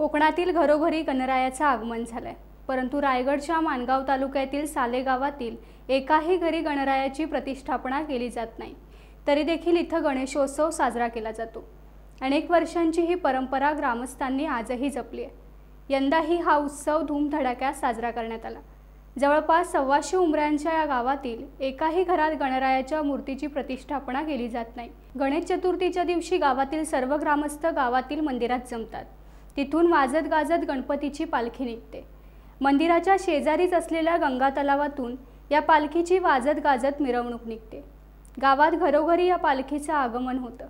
कोकणातील घरोघरी गणरायाचं आगमन झालंय, परंतु रायगडच्या माणगाव तालुक्यातील साले गावातील एकाही घरी गणरायाची प्रतिष्ठापना केली जात नाही। तरी देखील इथं गणेशोत्सव साजरा केला जातो। अनेक वर्षांची ही परंपरा ग्रामस्थांनी आजही जपली आहे। यंदाही हा उत्सव धूमधडाक्यात साजरा करण्यात आला। जवळपास 125 उमऱ्यांच्या या गावातील एकाही घरात गणरायाच्या मूर्तीची प्रतिष्ठापना केली जात नाही। गणेश चतुर्थीच्या दिवशी गावातील सर्व ग्रामस्थ गावातील मंदिरात जमतात। तिथून वाजत गाजत गणपतीची पालखी निघते। मंदिराच्या शेजारीच असलेल्या गंगा तलावातून या पालखीची वाजत गाजत मिरवणूक निघते। गावात घरोघरी या पालखीचं आगमन होतं।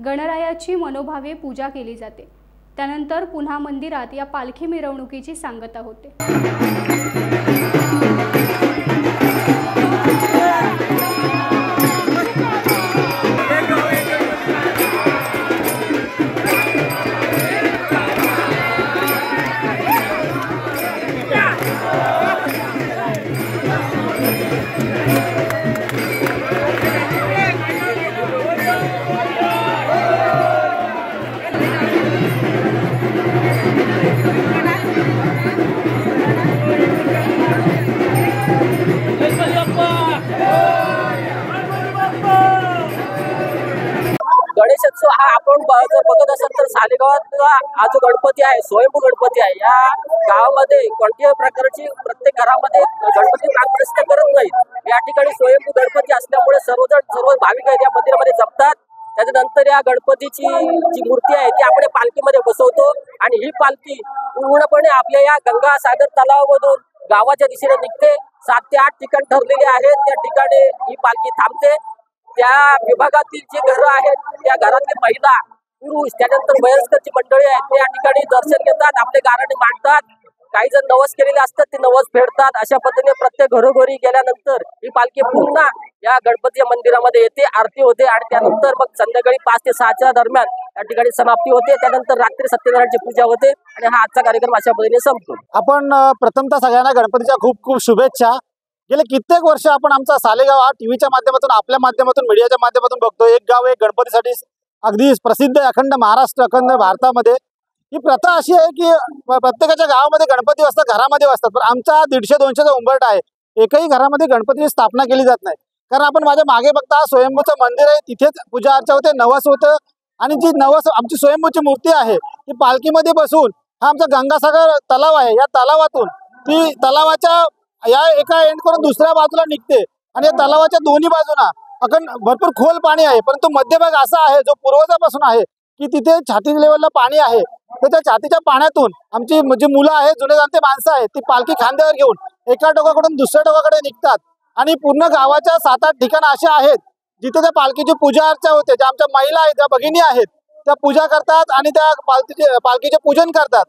गणरायाची मनोभावे पूजा केली जाते। त्यानंतर पुन्हा मंदिरात या पालखी मिरवणुकीची सांगता होते। गणेशोत्सव हा आपण जर बघत असाल तर सालेगावात हा जो गणपती आहे, स्वयंभू गणपती आहे, या गावामध्ये कोणत्याही प्रकारची प्रत्येक घरामध्ये गणपती प्राणप्रतिष्ठा करत नाही। या ठिकाणी स्वयंभू गणपती असल्यामुळे सर्व भाविक आहेत या मंदिरामध्ये जमतात। त्याच्यानंतर या गणपतीची जी मूर्ती आहे ती आपण पालखीमध्ये बसवतो आणि ही पालखी पूर्णपणे आपल्या या गंगासागर तलावामधून गावाच्या दिशेने निघते। 7 ते 8 ठिकाण ठरलेले आहेत, त्या ठिकाणी ही पालखी थांबते। त्या विभागातील जे घरं आहेत त्या घरातले महिला, पुरुष, त्यानंतर वयस्कर मंडळी आहेत ते या ठिकाणी दर्शन घेतात, आपले गाराणे मांडतात। काही जण नवस केलेले असतात ते नवस फेडतात। अशा पद्धतीने प्रत्येक घरोघरी गेल्यानंतर ही पालखी पुन्हा या गणपती मंदिरामध्ये येते, आरती होते आणि त्यानंतर मग संध्याकाळी 5 ते 6च्या दरम्यान या ठिकाणी समाप्ती होते। त्यानंतर रात्री सत्यनारायणची पूजा होते आणि हा आजचा कार्यक्रम अशा पद्धतीने संपतो। आपण प्रथमतः सगळ्यांना गणपतीच्या खूप खूप शुभेच्छा। गेले कित्येक वर्ष आपण आमचा सालेगाव हा टीव्हीच्या माध्यमातून, आपल्या माध्यमातून, मीडियाच्या माध्यमातून बघतो। एक गाव एक गणपतीसाठी अगदी प्रसिद्ध आहे अखंड महाराष्ट्र, अखंड भारतामध्ये। ही प्रथा अशी आहे की प्रत्येकाच्या गावामध्ये गणपती असतात, घरामध्ये असतात, पण आमचा 150-200चा उंबरठा आहे, एकही घरामध्ये गणपतीची स्थापना केली जात नाही। कारण आपण माझ्या मागे बघता स्वयंभूचं मंदिर आहे, तिथेच पूजा अर्चा होते, नवस होतं आणि जी नवस आमची स्वयंभूची मूर्ती आहे ती पालखीमध्ये बसून हा आमचा गंगासागर तलाव आहे, या तलावातून ती तलावाच्या या एका एंड करून दुसऱ्या बाजूला निघते आणि या तलावाच्या दोन्ही बाजूना अखंड भरपूर खोल पाणी आहे, परंतु मध्यभाग असा आहे जो पूर्वजापासून आहे की तिथे छाती लेवलला पाणी आहे। तर त्या छातीच्या पाण्यातून आमची जी मुलं आहेत, जुने जाणते माणसं आहेत, ती पालखी खांद्यावर घेऊन एका टोकाकडून दुसऱ्या टोकाकडे निघतात आणि पूर्ण गावाच्या 7-8 ठिकाणं असे आहेत जिथे त्या पालखीची पूजा अर्चा होते। ज्या आमच्या महिला आहेत, ज्या भगिनी आहेत, त्या पूजा करतात आणि त्या पालखीचे पूजन करतात।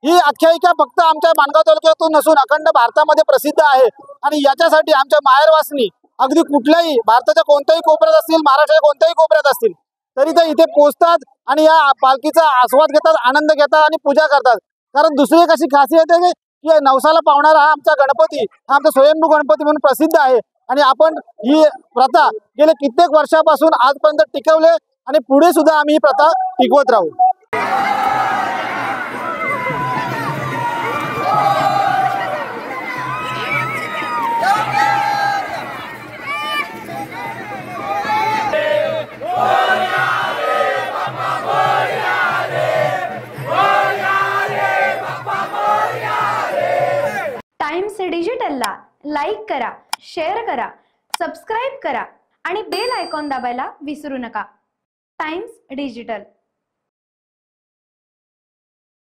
ही आख्यायिका फक्त आमच्या माणगाव तालुक्यातून नसून अखंड भारतामध्ये प्रसिद्ध आहे आणि याच्यासाठी आमच्या माहेरवासनी अगदी कुठल्याही भारताच्या कोणत्याही कोपऱ्यात असतील, महाराष्ट्राच्या कोणत्याही कोपऱ्यात असतील, तरी ते इथे पोहोचतात आणि या पालखीचा आस्वाद घेतात, आनंद घेतात आणि पूजा करतात। कारण दुसरी एक अशी खासियत आहे की नवसाला पावणारा हा आमचा गणपती, हा आमचा स्वयंभू गणपती म्हणून प्रसिद्ध आहे आणि आपण ही प्रथा गेले कित्येक वर्षापासून आजपर्यंत टिकवले आणि पुढे सुद्धा आम्ही ही प्रथा टिकवत राहू। टाइम्स डिजिटलला लाईक करा, शेअर करा, सबस्क्राईब करा आणि बेल आयकॉन दाबायला विसरू नका। Times digital.